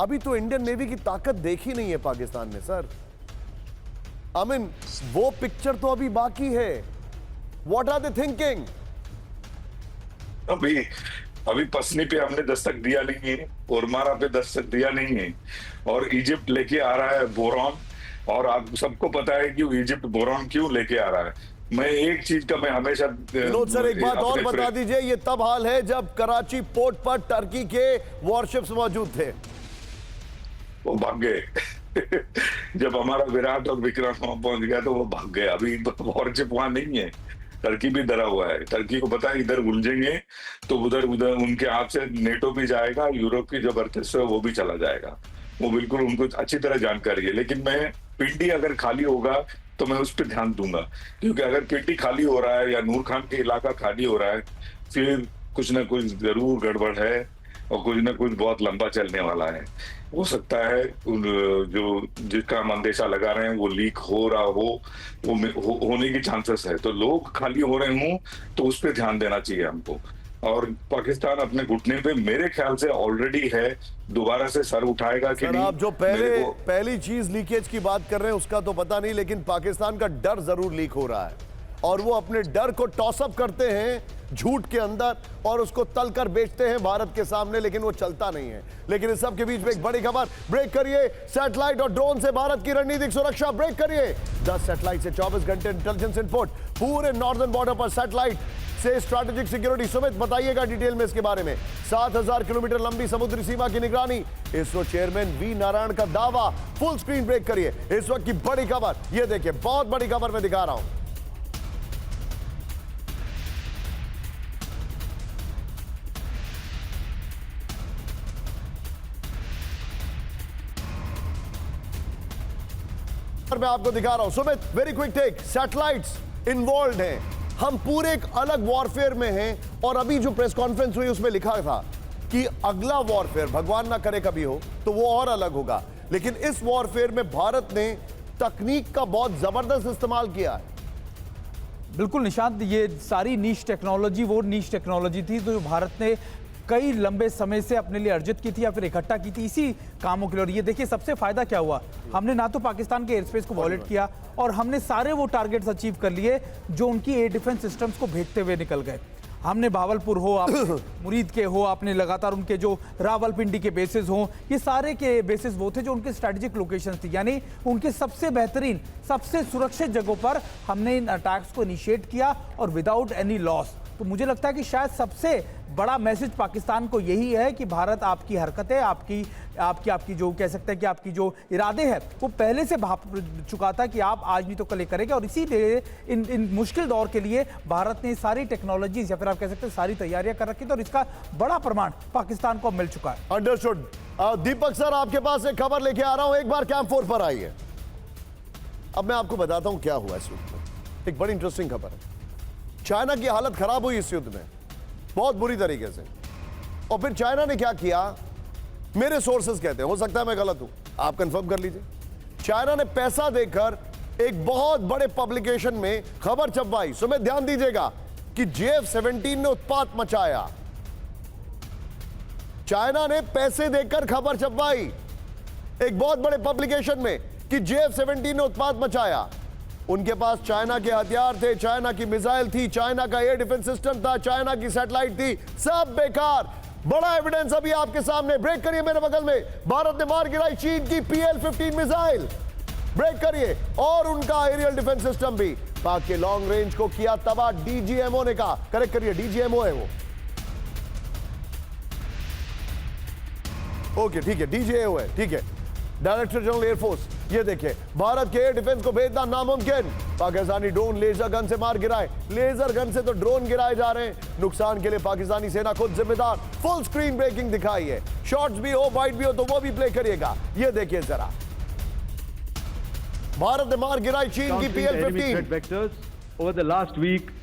अभी तो इंडियन नेवी की ताकत देखी नहीं है पाकिस्तान में सर। आई मीन वो पिक्चर तो अभी बाकी है। What are they thinking? अभी पसनी पे हमने दस्तक दिया नहीं है, ओरमारा पे दस्तक दिया नहीं है, और इजिप्ट लेके आ रहा है बोरॉन, और आप सबको पता है कि इजिप्ट बोरॉन क्यों लेके आ रहा है। मैं एक चीज का मैं हमेशा विनोद सर एक बात और बता दीजिए, ये तब हाल है जब कराची पोर्ट पर टर्की के वॉरशिप्स मौजूद थे, वो भाग गए। जब हमारा विराट और विक्रम वहां पहुंच गया तो वो भाग गए। अभी वॉरशिप वहां नहीं है, टर्की भी डरा हुआ है। टर्की को पता है इधर उलझेंगे तो उधर उनके हाथ से नेटो भी जाएगा, यूरोप की जो वर्चस्व है वो भी चला जाएगा। वो बिल्कुल उनको अच्छी तरह जानकारी है। लेकिन मैं पिंडी अगर खाली होगा तो मैं उस पर ध्यान दूंगा, क्योंकि अगर पिंडी खाली हो रहा है या नूर खान के इलाका खाली हो रहा है, फिर कुछ ना कुछ जरूर गड़बड़ है और कुछ ना कुछ बहुत लंबा चलने वाला है। हो सकता है जो जिसका हम अंदेशा लगा रहे हैं वो लीक हो रहा हो, होने की चांसेस है। तो लोग खाली हो रहे हों तो उस पर ध्यान देना चाहिए हमको। और पाकिस्तान अपने घुटने पे मेरे ख्याल से ऑलरेडी है, दोबारा से सर उठाएगा कि नहीं। आप जो पहली चीज लीकेज की बात कर रहे हैं उसका तो पता नहीं, लेकिन पाकिस्तान का डर जरूर लीक हो रहा है, और वो अपने डर को टॉसअप करते हैं झूठ के अंदर और उसको तलकर बेचते हैं भारत के सामने, लेकिन वो चलता नहीं है। लेकिन इस सब के बीच में एक बड़ी खबर, ब्रेक करिए। सैटेलाइट और ड्रोन से भारत की रणनीतिक सुरक्षा, ब्रेक करिए। 10 सैटेलाइट से 24 घंटे इंटेलिजेंस इनपुट, पूरे नॉर्दर्न बॉर्डर पर सैटेलाइट से स्ट्रैटेजिक सिक्योरिटी। सुमित बताइएगा डिटेल में इसके बारे में। 7000 किलोमीटर लंबी समुद्री सीमा की निगरानी, इसरो चेयरमैन वी नारायण का दावा। फुल स्क्रीन ब्रेक करिए। इस वक्त की बड़ी खबर ये देखिए, बहुत बड़ी खबर मैं दिखा रहा हूं। मैं आपको दिखा रहा हूं। Sumit, very quick take. Satellites involve हैं, हम पूरे एक अलग वॉरफेयर में हैं, और अभी जो प्रेस कॉन्फ्रेंस हुई उसमें लिखा था कि अगला वॉरफेयर, भगवान ना करे कभी हो, तो वो और अलग होगा। लेकिन इस वॉरफेयर में भारत ने तकनीक का बहुत जबरदस्त इस्तेमाल किया है। बिल्कुल निशांत, ये सारी नीश टेक्नोलॉजी वो नीश टेक्नोलॉजी थी जो भारत ने कई लंबे समय से अपने लिए अर्जित की थी या फिर इकट्ठा की थी इसी कामों के लिए। और ये देखिए सबसे फायदा क्या हुआ, हमने ना तो पाकिस्तान के एयर स्पेस को वॉयलेट किया, और हमने सारे वो टारगेट्स अचीव कर लिए जो उनकी एयर डिफेंस सिस्टम्स को भेजते हुए निकल गए। हमने भावलपुर हो, आप मुरीद के हो, आपने लगातार उनके जो रावलपिंडी के बेसिस हो, ये सारे के बेसिस वो थे जो उनके स्ट्रेटेजिक लोकेशंस थी, यानी उनके सबसे बेहतरीन, सबसे सुरक्षित जगहों पर हमने इन अटैक्स को इनिशिएट किया और विदाउट एनी लॉस। तो मुझे लगता है कि शायद सबसे बड़ा मैसेज पाकिस्तान को यही है कि भारत आपकी हरकतें, आपकी जो कह सकते हैं कि आपकी जो इरादे हैं वो पहले से भाप चुका था कि आप आज नहीं तो कल करेंगे, और इसीलिए इन मुश्किल दौर के लिए भारत ने सारी टेक्नोलॉजीज या फिर आप कह सकते हैं सारी तैयारियां कर रखी थी, और इसका बड़ा प्रमाण पाकिस्तान को मिल चुका है। अंडरस्टूड। दीपक सर, आपके पास एक खबर लेके आ रहा हूं, एक बार कैंप 4 पर आइए। अब मैं आपको बताता हूं क्या हुआ इस युद्ध में। एक बड़ी इंटरेस्टिंग खबर है। चाइना की हालत खराब हुई इस युद्ध में बहुत बुरी तरीके से, और फिर चाइना ने क्या किया, मेरे सोर्सेस कहते हैं, हो सकता है मैं गलत हूं, आप कंफर्म कर लीजिए। चाइना ने पैसा देकर एक बहुत बड़े पब्लिकेशन में खबर छपवाई। सो मैं ध्यान दीजिएगा कि JF-17 ने उत्पात मचाया। चाइना ने पैसे देकर खबर छपवाई एक बहुत बड़े पब्लिकेशन में कि JF-17 ने उत्पात मचाया। उनके पास चाइना के हथियार थे, चाइना की मिसाइल थी, चाइना का एयर डिफेंस सिस्टम था, चाइना की सैटेलाइट थी, सब बेकार। बड़ा एविडेंस अभी आपके सामने। ब्रेक करिए मेरे बगल में, भारत ने मार गिराई चीन की PL-15 मिसाइल। ब्रेक करिए, और उनका एरियल डिफेंस सिस्टम भी। पाक के लॉन्ग रेंज को किया तबाह, DGMO ने कहा। करेक्ट करिए, DGMO है वो। ओके ठीक है, DGMO है, ठीक है, डायरेक्टर जनरल एयरफोर्स। ये देखिए, भारत के एयर डिफेंस को भेजना नामुमकिन। पाकिस्तानी ड्रोन लेजर गन से मार गिराए। लेजर गन से तो ड्रोन गिराए जा रहे हैं। नुकसान के लिए पाकिस्तानी सेना खुद जिम्मेदार। फुल स्क्रीन ब्रेकिंग दिखाई है, शॉर्ट्स भी हो, वाइट भी हो, तो वो भी प्ले करिएगा। ये देखिए जरा, भारत ने मार गिराई चीन की PL-15। threat vectors over the last week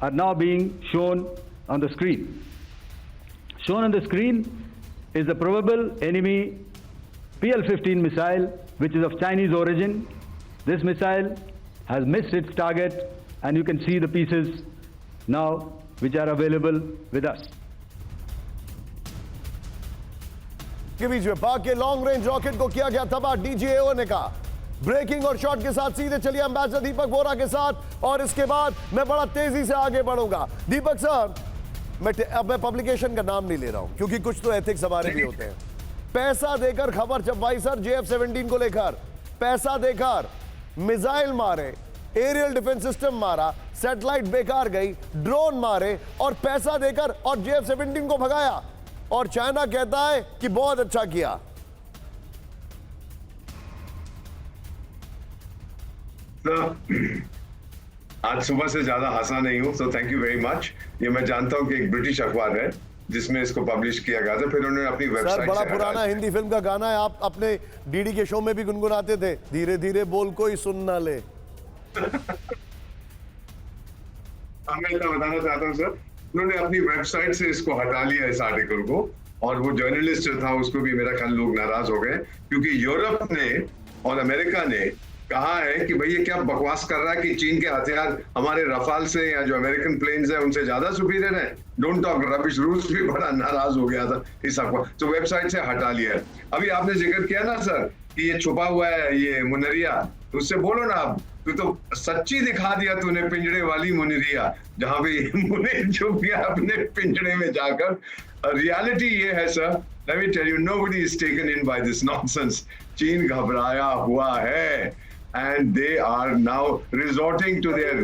are now being shown on the screen. Shown on the screen is the probable enemy PL-15 missile, which is of Chinese origin. This missile has missed its target, and you can see the pieces now which are available with us. के बीच में पाक के long range rocket को किया गया तबाह, DGAO ने कहा। ब्रेकिंग और शॉट के साथ सीधे चलिए एम्बेसडर दीपक बोरा के साथ, और इसके बाद मैं बड़ा तेजी से आगे बढ़ूंगा। दीपक सर, अब मैं पब्लिकेशन का नाम नहीं ले रहा हूं, क्योंकि कुछ तो एथिक्स हमारे भी होते हैं। पैसा देकर खबर छपवाई सर JF-17 को लेकर, पैसा देकर मिसाइल मारे, एरियल डिफेंस सिस्टम मारा, सैटेलाइट बेकार गई, ड्रोन मारे, और पैसा देकर और JF-17 को भगाया। और चाइना कहता है कि बहुत अच्छा किया। आज सुबह से ज्यादा हंसा नहीं हूं, so thank you very much। ये मैं जानता हूं कि एक ब्रिटिश अखबार है जिसमें इसको पब्लिश किया गया था, फिर उन्होंने अपनी वेबसाइट सर, बड़ा पुराना हिंदी फिल्म का गाना है, आप अपने डीडी के शो में भी गुनगुनाते थे, धीरे धीरे बोल कोई सुन ना ले। मैं इतना बताना चाहता हूं सर, उन्होंने अपनी वेबसाइट से इसको हटा लिया इस आर्टिकल को, और वो जर्नलिस्ट जो था उसको भी मेरा ख्याल लोग नाराज हो गए, क्योंकि यूरोप ने और अमेरिका ने कहा है कि भाई ये क्या बकवास कर रहा है कि चीन के हथियार हमारे रफाल से या जो अमेरिकन प्लेन्स है उनसे ज्यादा सुपीरियर है। Don't talk rubbish. रूस भी बड़ा नाराज हो गया था इस अफवाह, तो वेबसाइट से हटा लिया है। अभी आपने जिक्र किया ना सर कि ये छुपा हुआ है ये मुनरिया, उससे बोलो ना आप, तू तो सच्ची दिखा दिया तूने पिंजड़े वाली मुनरिया, जहां भी मुने छुप गया अपने पिंजड़े में जाकर। रियलिटी ये है sir, let me tell you, nobody is taken in by this nonsense. चीन घबराया हुआ है, and they are now resorting to their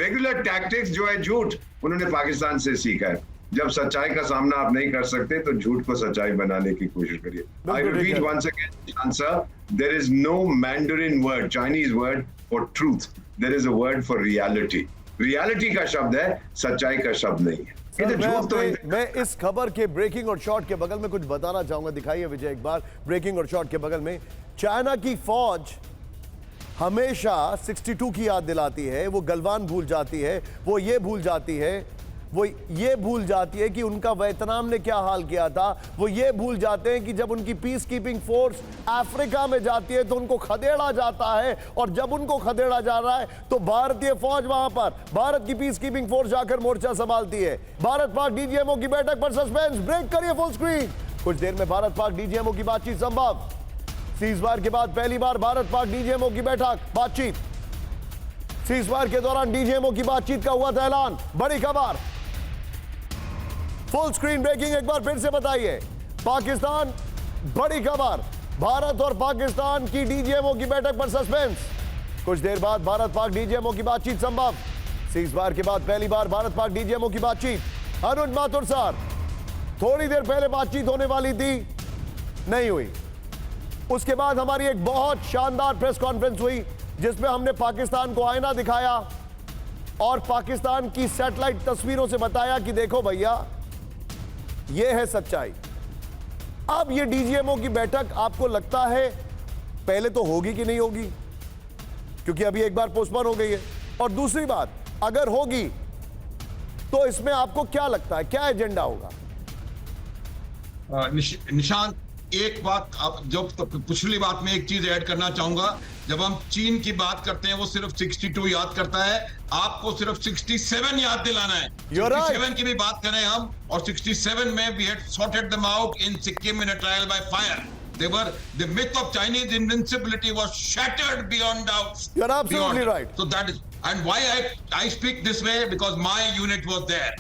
regular tactics, जो है झूठ। उन्होंने पाकिस्तान से सीखा है, जब सच्चाई का सामना आप नहीं कर सकते तो झूठ को सच्चाई बनाने की कोशिश करिए। I repeat once again, Sir, there is no Mandarin word, Chinese word for truth. There is a word for reality. Reality का शब्द है, सच्चाई का शब्द नहीं है। मैं इस खबर के ब्रेकिंग और शॉट के बगल में कुछ बताना चाहूंगा। दिखाइए विजय एक बार, ब्रेकिंग और शॉट के बगल में चाइना की फौज हमेशा 62 की याद दिलाती है। वो गलवान भूल जाती है, वो ये भूल जाती है, वो ये भूल जाती है कि उनका वियतनाम ने क्या हाल किया था। वो ये भूल जाते हैं कि जब उनकी पीस कीपिंग फोर्स अफ्रीका में जाती है तो उनको खदेड़ा जाता है, और जब उनको खदेड़ा जा रहा है तो भारतीय फौज वहां पर, भारत की पीस कीपिंग फोर्स जाकर मोर्चा संभालती है। भारत पाक DGMO की बैठक पर सस्पेंस। ब्रेक करिए फुल स्क्रीन। कुछ देर में भारत पाक DGMO की बातचीत संभव। सीजफायर के बाद पहली बार भारत पाक DGMO की बैठक, बातचीत। सीजफायर के दौरान DGMO की बातचीत का हुआ था ऐलान। बड़ी खबर, फुल स्क्रीन ब्रेकिंग एक बार फिर से बताइए। पाकिस्तान, बड़ी खबर, भारत और पाकिस्तान की DGMO की बैठक पर सस्पेंस। कुछ देर बाद भारत पाक DGMO की बातचीत संभव। सीजफायर के बाद पहली बार भारत पाक DGMO की बातचीत। अनुज माथुर सर, थोड़ी देर पहले बातचीत होने वाली थी, नहीं हुई। उसके बाद हमारी एक बहुत शानदार प्रेस कॉन्फ्रेंस हुई जिसमें हमने पाकिस्तान को आईना दिखाया और पाकिस्तान की सैटेलाइट तस्वीरों से बताया कि देखो भैया, यह है सच्चाई। अब ये DGMO की बैठक आपको लगता है पहले तो होगी कि नहीं होगी? क्योंकि अभी एक बार पोस्टपोन हो गई है। और दूसरी बात, अगर होगी तो इसमें आपको क्या लगता है, क्या एजेंडा होगा? निशांत, एक बात जो पिछली बात में एक चीज ऐड करना चाहूंगा। जब हम चीन की बात करते हैं वो सिर्फ 62 याद करता है, आपको सिर्फ 67 याद दिलाना है। 67 की भी बात करें हम, और 67 में we had sorted them out in Sikkim in a trial by fire. The myth of Chinese invincibility was shattered beyond doubt. You're absolutely right. So that is, and why I speak this way, because my unit was there.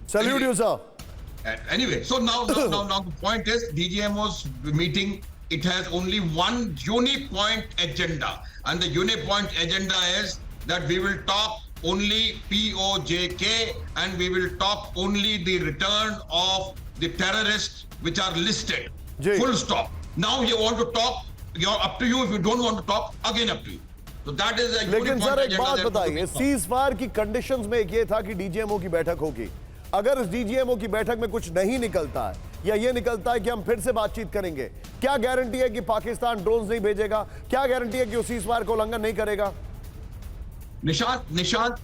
Salute you, sir. Anyway, so now the point is, DGMO's meeting, it has only one unique point agenda, and the unique point agenda is that we will talk only POJK, and we will talk only the return of the terrorists which are listed. Jay. Full stop. Now you want to talk, you're up to you. If you don't want to talk, again up to you. So that is a unique लेकिन point sir एक agenda बात that बताइए, we will talk. Cease fire की conditions में एक ये था कि डीजीएमओ की बैठक होगी। अगर इस डीजीएमओ की बैठक में कुछ नहीं निकलता है, या ये निकलता है कि हम फिर से बातचीत करेंगे, क्या गारंटी है कि पाकिस्तान ड्रोन्स नहीं भेजेगा? क्या गारंटी है कि वो सीज फायर को उल्लंघन नहीं करेगा? निशांत,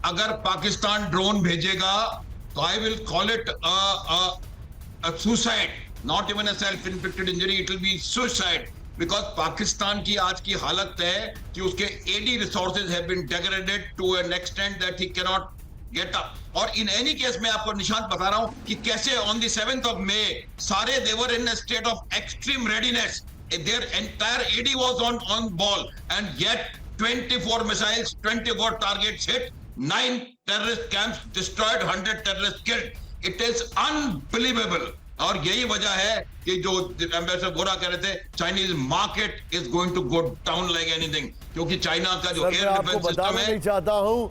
अगर पाकिस्तान ड्रोन भेजेगा तो I will call it a suicide, not even a self-inflicted injury, it will be suicide, because Pakistan की आज की हालत है कि उसके AD resources have been degraded to an extent that he cannot get up. और in any case मैं आपको निशांत बता रहा हूं कि कैसे on the 7th of May सारे they were in a state of extreme readiness, their entire AD was on ball, and yet 24 missiles, 24 targets hit, 9 terrorist camps destroyed, 100 terrorists killed. It is unbelievable. और यही वजह है कि जो ambassador गोरा कह रहे थे, Chinese market is going to go down like anything, क्योंकि चाइना का जो एयर डिफेंस सिस्टम है। नहीं चाहता हूं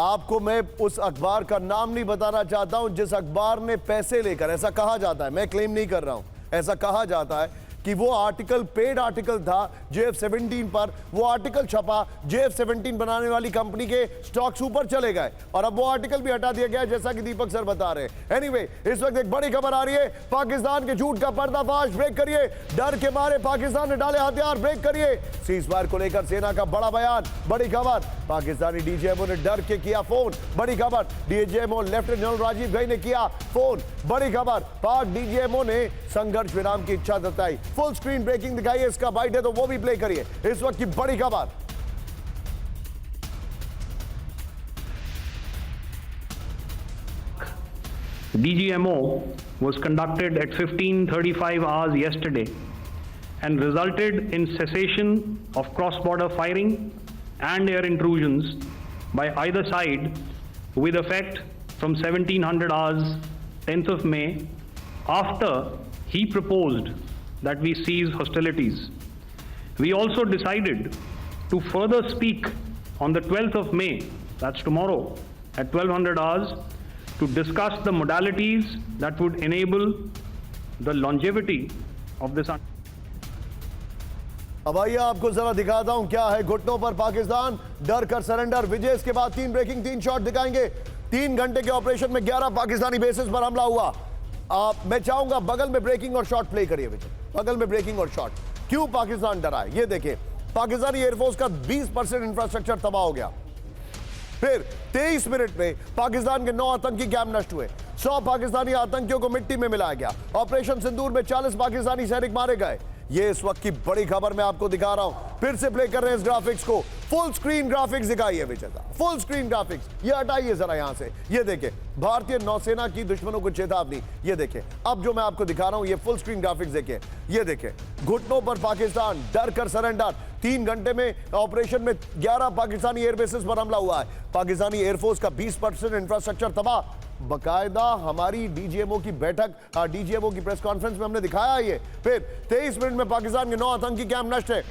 आपको, मैं उस अखबार का नाम नहीं बताना चाहता हूं जिस अखबार ने पैसे लेकर, ऐसा कहा जाता है, मैं क्लेम नहीं कर रहा हूं, ऐसा कहा जाता है कि वो आर्टिकल पेड आर्टिकल था JF-17 पर, वो आर्टिकल छपा, JF-17 बनाने वाली कंपनी के स्टॉक्स ऊपर चले गए और अब वो आर्टिकल भी हटा दिया गया, जैसा कि दीपक सर बता रहे हैं। एनीवे, इस वक्त एक बड़ी खबर आ रही है, पाकिस्तान के झूठ का पर्दाफाश, ब्रेक करिए, डर के मारे पाकिस्तान ने डाले हथियार, ब्रेक करिए, सीज फायर को लेकर सेना का बड़ा बयान, बड़ी खबर, पाकिस्तानी डीजीएमओ ने डर के किया फोन, बड़ी खबर, डीजीएमओ लेफ्टिनेंट जनरल राजीव गई ने किया फोन, बड़ी खबर, पाक डीजीएमओ ने संघर्ष विराम की इच्छा जताई। फुल स्क्रीन ब्रेकिंग दिखाइए, इसका बाइट है तो वो भी प्ले करिए, इस वक्त की बड़ी खबर। DGMO was conducted at 15:35 hours yesterday and resulted in cessation of cross-border firing and air intrusions by either side with effect from 1700 hours 10th of May, after he proposed that we cease hostilities. We also decided to further speak on the 12th of May, that's tomorrow, at 1200 hours, to discuss the modalities that would enable the longevity of this. अब आइए आपको जरा दिखाता हूं क्या है घुटनों पर पाकिस्तान, डर कर सरेंडर। विजय, इसके बाद 3 ब्रेकिंग, 3 शॉट दिखाएंगे। 3 घंटे के ऑपरेशन में 11 पाकिस्तानी बेसिस पर हमला हुआ। मैं चाहूंगा बगल में ब्रेकिंग और शॉट प्ले करिए विजय, बगल में ब्रेकिंग और शॉट। क्यों पाकिस्तान डरा है ये देखिए, पाकिस्तानी एयरफोर्स का 20% इंफ्रास्ट्रक्चर तबाह हो गया। फिर 23 मिनट में पाकिस्तान के 9 आतंकी कैंप नष्ट हुए, 100 पाकिस्तानी आतंकियों को मिट्टी में मिलाया गया। ऑपरेशन सिंदूर में 40 पाकिस्तानी सैनिक मारे गए। ये इस वक्त की बड़ी खबर मैं आपको दिखा रहा हूं, फिर से प्ले कर रहे हैं इस ग्राफिक्स को। फुल स्क्रीन ग्राफिक्स दिखाइए विजय साहब, फुल स्क्रीन ग्राफिक्स। ये हटाइए जरा यहां से, ये देखिए भारतीय नौसेना की दुश्मनों को चेतावनी। ये देखिए अब जो मैं आपको दिखा रहा हूं, ये फुल स्क्रीन ग्राफिक्स देखिए। ये देखिए घुटनों पर पाकिस्तान, डर कर सरेंडर। 3 घंटे में ऑपरेशन में 11 पाकिस्तानी एयरबेसेस पर हमला हुआ है। पाकिस्तानी एयरफोर्स का 20% इंफ्रास्ट्रक्चर तबाह। बकायदा हमारी डीजीएमओ की बैठक, डीजीएमओ की प्रेस कॉन्फ्रेंस में हमने दिखाया ये। फिर 23 मिनट में पाकिस्तान के 9 आतंकी कैंप नष्ट है,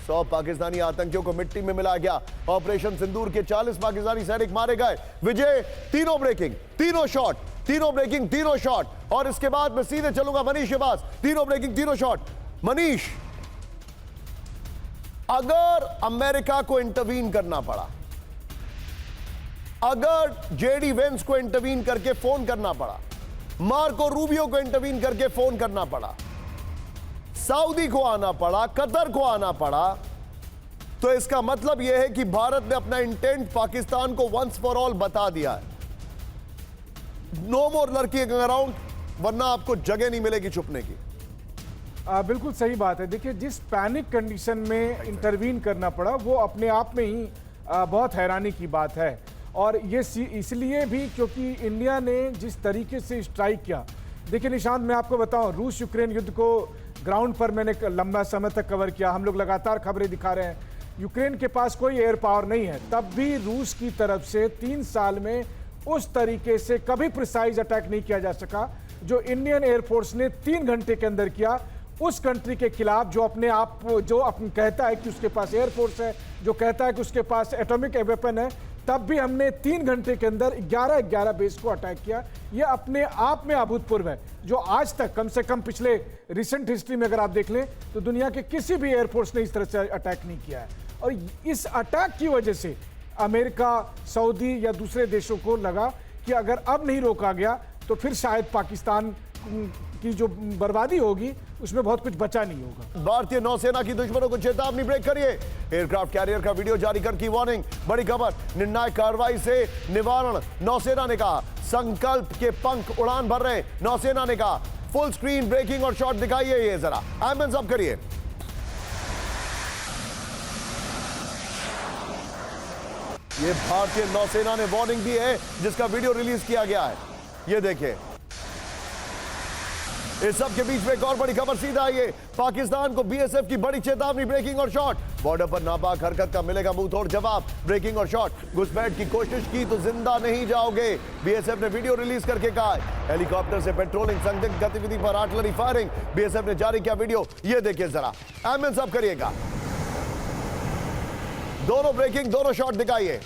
100 पाकिस्तानी आतंकियों को मिट्टी में मिलाया गया। ऑपरेशन सिंदूर के 40 पाकिस्तानी सैनिक मारे गए। विजय, तीनों ब्रेकिंग, तीनों शॉट, तीनों ब्रेकिंग, तीनों शॉट। और इसके बाद मैं सीधे चलूंगा मनीष के पास। तीनों ब्रेकिंग, तीनों शॉट। मनीष, अगर अमेरिका को इंटरवीन करना पड़ा, अगर जेडी वेंस को इंटरवीन करके फोन करना पड़ा, मार्को रूबियो को इंटरवीन करके फोन करना पड़ा, सऊदी को आना पड़ा, कतर को आना पड़ा, तो इसका मतलब यह है कि भारत ने अपना इंटेंट पाकिस्तान को वंस फॉर ऑल बता दिया है। नो मोर लड़किंग अराउंड, वरना आपको जगह नहीं मिलेगी छुपने की। बिल्कुल सही बात है। देखिए, जिस पैनिक कंडीशन में इंटरवीन करना पड़ा वो अपने आप में ही बहुत हैरानी की बात है। और ये इसलिए भी क्योंकि इंडिया ने जिस तरीके से स्ट्राइक किया। देखिए निशांत, मैं आपको बताऊं, रूस यूक्रेन युद्ध को ग्राउंड पर मैंने लंबा समय तक कवर किया। हम लोग लगातार खबरें दिखा रहे हैं। यूक्रेन के पास कोई एयर पावर नहीं है, तब भी रूस की तरफ से 3 साल में उस तरीके से कभी प्रिसाइज अटैक नहीं किया जा सका जो इंडियन एयरफोर्स ने 3 घंटे के अंदर किया उस कंट्री के खिलाफ जो अपने आप कहता है कि उसके पास एयरफोर्स है, जो कहता है कि उसके पास एटॉमिक वेपन है। तब भी हमने 3 घंटे के अंदर 11 बेस को अटैक किया। ये अपने आप में अभूतपूर्व है, जो आज तक कम से कम पिछले रिसेंट हिस्ट्री में अगर आप देख लें तो दुनिया के किसी भी एयरफोर्स ने इस तरह से अटैक नहीं किया है। और इस अटैक की वजह से अमेरिका, सऊदी या दूसरे देशों को लगा कि अगर अब नहीं रोका गया तो फिर शायद पाकिस्तान की जो बर्बादी होगी उसमें बहुत कुछ बचा नहीं होगा। भारतीय नौसेना की दुश्मनों को चेतावनी, ब्रेक करिए। एयरक्राफ्ट कैरियर का वीडियो जारी कर की वार्निंग, बड़ी खबर, निर्णायक कार्रवाई से निवारण। नौसेना ने कहा संकल्प के पंख उड़ान भर रहे। नौसेना ने कहा फुल स्क्रीन ब्रेकिंग और शॉट दिखाइए, ये जरा एम्बुलेंस अप करिए। ये भारतीय नौसेना ने वार्निंग दी है जिसका वीडियो रिलीज किया गया है, ये देखिए। इस सब के बीच में एक और बड़ी खबर सीधा आइए। पाकिस्तान को बीएसएफ की बड़ी चेतावनी, ब्रेकिंग और शॉट। बॉर्डर पर नापाक हरकत का मिलेगा मुंह तोड़ जवाब, ब्रेकिंग और शॉट। घुसपैठ की कोशिश की तो जिंदा नहीं जाओगे, बीएसएफ ने वीडियो रिलीज करके कहा है। हेलीकॉप्टर से पेट्रोलिंग, संदिग्ध गतिविधि पर आर्टिलरी फायरिंग, बीएसएफ ने जारी किया वीडियो, ये देखिए जरा एम्बुलेंस अप करिएगा। दोनों ब्रेकिंग, दोनों शॉट दिखाइए।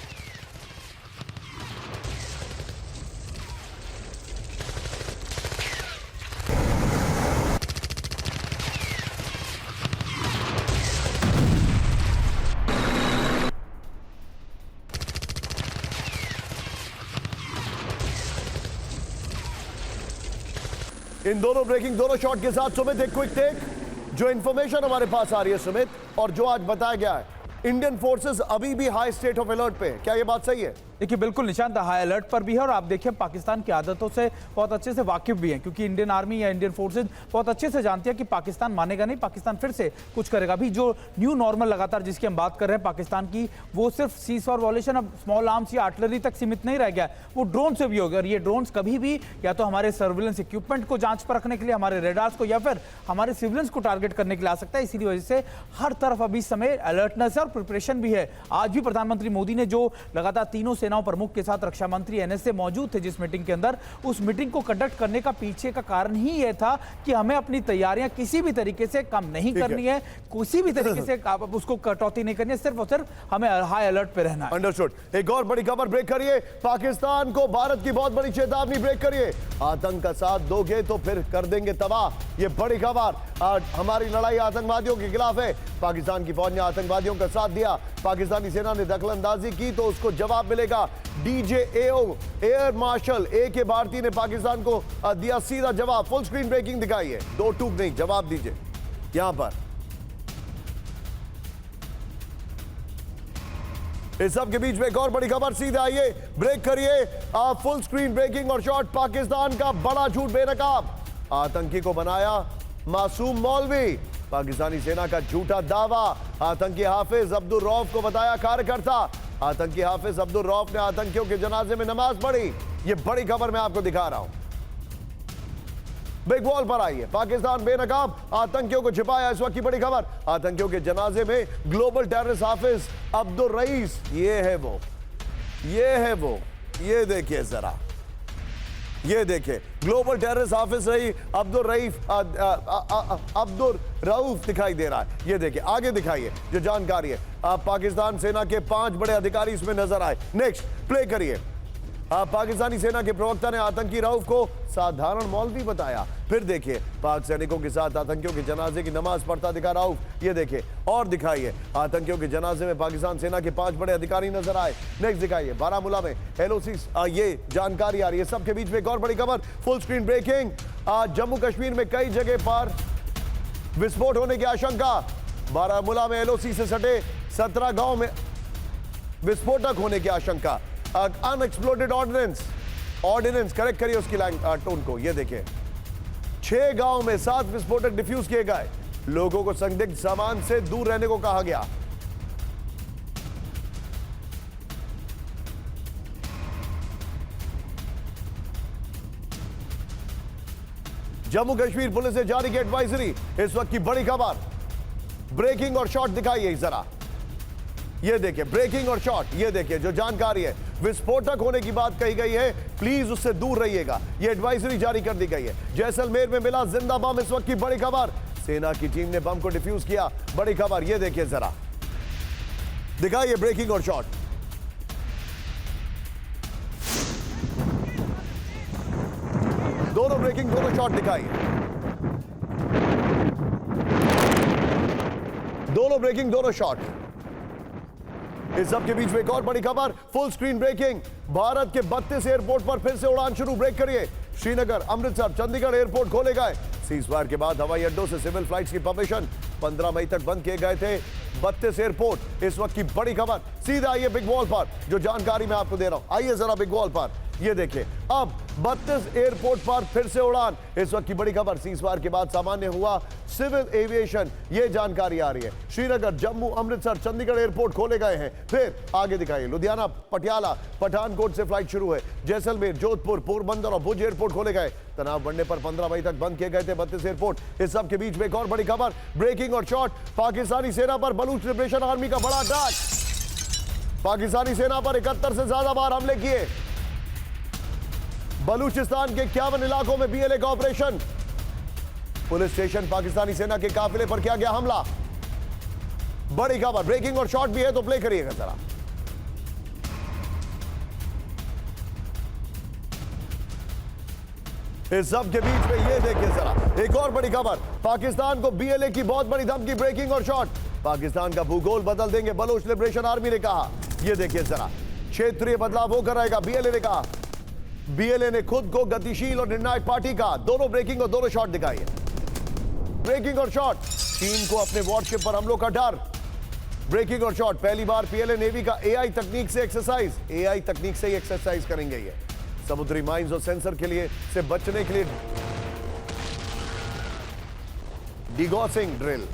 इन दोनों ब्रेकिंग, दोनों शॉट के साथ सुमित एक क्विक टेक। जो इंफॉर्मेशन हमारे पास आ रही है सुमित, और जो आज बताया गया है, इंडियन फोर्सेस अभी भी हाई स्टेट ऑफ अलर्ट पे, क्या ये बात सही है? देखिए बिल्कुल निशांत, हाई अलर्ट पर भी है। और आप देखिए पाकिस्तान की आदतों से बहुत अच्छे से वाकिफ भी हैं, क्योंकि इंडियन आर्मी या इंडियन फोर्सेज बहुत अच्छे से जानती है कि पाकिस्तान मानेगा नहीं, पाकिस्तान फिर से कुछ करेगा। अभी जो न्यू नॉर्मल लगातार जिसकी हम बात कर रहे हैं पाकिस्तान की, वो सिर्फ सीज फायर वॉलेशन अब स्मॉल आर्म्स या आर्टिलरी तक सीमित नहीं रह गया, वो ड्रोन से भी होगा। और ये ड्रोन्स कभी भी या तो हमारे सर्विलेंस इक्विपमेंट को जांच पर रखने के लिए, हमारे रेडार्स को, या फिर हमारे सिविलियंस को टारगेट करने के लिए आ सकता है। इसी वजह से हर तरफ अभी समय अलर्टनेस है और प्रिपरेशन भी है। आज भी प्रधानमंत्री मोदी ने जो लगातार तीनों सेनाओं प्रमुख के साथ रक्षा मंत्री एनएसए मौजूद थे जिस मीटिंग के अंदर, उस मीटिंग को कंडक्ट करने का पीछे का कारण ही यह था कि हमें अपनी तैयारियां किसी भी तरीके से कम नहीं करनी है, किसी भी तरीके से उसको कटौती नहीं करनी है, सिर्फ और सिर्फ हमें हाई अलर्ट पे रहना है। अंडरस्टूड। एक और बड़ी खबर, ब्रेक करिए। पाकिस्तान को भारत की बहुत बड़ी चेतावनी, ब्रेक करिए। आतंक का साथ दोगे तो फिर कर देंगे तबाह, ये बड़ी खबर। हमारी लड़ाई आतंकवादियों के खिलाफ है। पाकिस्तान की फौज ने आतंकवादियों का साथ दिया, पाकिस्तानी सेना ने दखलंदाजी की तो उसको जवाब मिलेगा। डीजेएओ एयर मार्शल ए.के. भारती ने पाकिस्तान को दिया सीधा जवाब। फुल स्क्रीन ब्रेकिंग दिखाइए, दो टूक नहीं, जवाब दीजिए यहां पर। इस सब के बीच में एक और बड़ी खबर सीधा आइए, ब्रेक करिए। फुल स्क्रीन ब्रेकिंग और शॉट। पाकिस्तान का बड़ा झूठ बेनकाब, आतंकी को बनाया मासूम मौलवी। पाकिस्तानी सेना का झूठा दावा, आतंकी हाफिज अब्दुल रऊफ को बताया कार्यकर्ता। आतंकी हाफिज अब्दुल रऊफ ने आतंकियों के जनाजे में नमाज पढ़ी, ये बड़ी खबर मैं आपको दिखा रहा हूं। बिग वॉल पर आइए, पाकिस्तान बेनकाब, आतंकियों को छिपाया, इस वक्त की बड़ी खबर। आतंकियों के जनाजे में ग्लोबल टेररिस्ट हाफिज अब्दुल रईस, ये है वो, ये देखिए जरा, ये देखिए ग्लोबल टेररिस्ट हाफिज रही अब्दुल रऊफ दिखाई दे रहा है। ये देखिए, आगे दिखाइए जो जानकारी है। पाकिस्तान सेना के 5 बड़े अधिकारी इसमें नजर आए। नेक्स्ट प्ले करिए। पाकिस्तानी सेना के प्रवक्ता ने आतंकी रऊफ को साधारण मौलवी बताया। फिर देखिए, पाक सैनिकों के साथ आतंकियों के जनाजे की नमाज पढ़ता दिखा रऊफ, ये देखिए। और दिखाइए, आतंकियों के जनाजे में पाकिस्तान सेना के 5 बड़े अधिकारी नजर आए। नेक्स्ट दिखाइए, बारामूला में एलओसी, ये जानकारी आ रही है। सबके बीच में एक और बड़ी खबर, full screen breaking. Jammu Kashmir में कई जगह पर विस्फोट होने की आशंका। बारामूला में एलओसी से सटे 17 गांव में विस्फोटक होने की आशंका। अनएक्सप्लोडेड ऑर्डिनेंस करेक्ट करिए उसकी टोन को। ये देखिए 6 गांव में 7 विस्फोटक डिफ्यूज किए गए। लोगों को संदिग्ध सामान से दूर रहने को कहा गया। जम्मू कश्मीर पुलिस ने जारी की एडवाइजरी। इस वक्त की बड़ी खबर, ब्रेकिंग और शॉट दिखाइए जरा। ये देखिए ब्रेकिंग और शॉट, ये देखिए जो जानकारी है, विस्फोटक होने की बात कही गई है, प्लीज उससे दूर रहिएगा। ये एडवाइजरी जारी कर दी गई है। जैसलमेर में मिला जिंदा बम, इस वक्त की बड़ी खबर। सेना की टीम ने बम को डिफ्यूज किया, बड़ी खबर। ये देखिए जरा, दिखाइए ब्रेकिंग और शॉट। दोनों ब्रेकिंग, दोनों शॉट दिखाइए। दोनों ब्रेकिंग, दोनों शॉट। इस सब के बीच में एक और बड़ी खबर, फुल स्क्रीन ब्रेकिंग। भारत के 32 एयरपोर्ट पर फिर से उड़ान शुरू। ब्रेक करिए। श्रीनगर, अमृतसर, चंडीगढ़ एयरपोर्ट खोले गए। सीजफायर के बाद हवाई अड्डों से सिविल फ्लाइट्स की परमिशन 15 मई तक बंद किए गए थे 32 एयरपोर्ट। इस वक्त की बड़ी खबर, सीधा आइए बिग वॉल पर, जो जानकारी मैं आपको दे रहा हूं। आइए जरा बिग वॉल पर, ये देखिए अब 32 एयरपोर्ट पर फिर से उड़ान। इस वक्त की बड़ी खबर, सीजफायर के बाद सामान्य हुआ सिविल एविएशन, ये जानकारी आ रही है। श्रीनगर, जम्मू, अमृतसर, चंडीगढ़ एयरपोर्ट खोले गए हैं। फिर आगे दिखाइए, लुधियाना, पटियाला, पठानकोट से फ्लाइट शुरू है। जैसलमेर, जोधपुर, पोरबंदर और भुज एयरपोर्ट खोले गए। तनाव बढ़ने पर 15 मई तक बंद किए गए थे 32 एयरपोर्ट। इस सब के बीच में एक और बड़ी खबर, ब्रेकिंग और शॉट। पाकिस्तानी सेना पर बलूच लिबरेशन आर्मी का बड़ा अटैक। पाकिस्तानी सेना पर 71 से ज्यादा बार हमले किए। बलूचिस्तान के 51 इलाकों में बीएलए का ऑपरेशन। पुलिस स्टेशन, पाकिस्तानी सेना के काफिले पर किया गया हमला। बड़ी खबर, ब्रेकिंग और शॉट भी है तो प्ले करिएगा जरा। इस सब के बीच में ये देखिए जरा, एक और बड़ी खबर, पाकिस्तान को बीएलए की बहुत बड़ी धमकी। ब्रेकिंग और शॉट, पाकिस्तान का भूगोल बदल देंगे बलूच लिबरेशन आर्मी ने कहा। ये देखिए जरा, क्षेत्रीय बदलाव होकर आएगा, बीएलए ने कहा। बीएलए ने खुद को गतिशील और निर्णायक पार्टी का। दोनों ब्रेकिंग और दोनों शॉट दिखाइए। ब्रेकिंग और शॉट, चीन को अपने वॉरशिप पर हमलों का डर। ब्रेकिंग और शॉट, पहली बार पीएलए नेवी का एआई तकनीक से एक्सरसाइज। एआई तकनीक से ही एक्सरसाइज करेंगे ये। समुद्री माइंस और सेंसर के लिए से बचने के लिए डिगॉसिंग ड्रिल।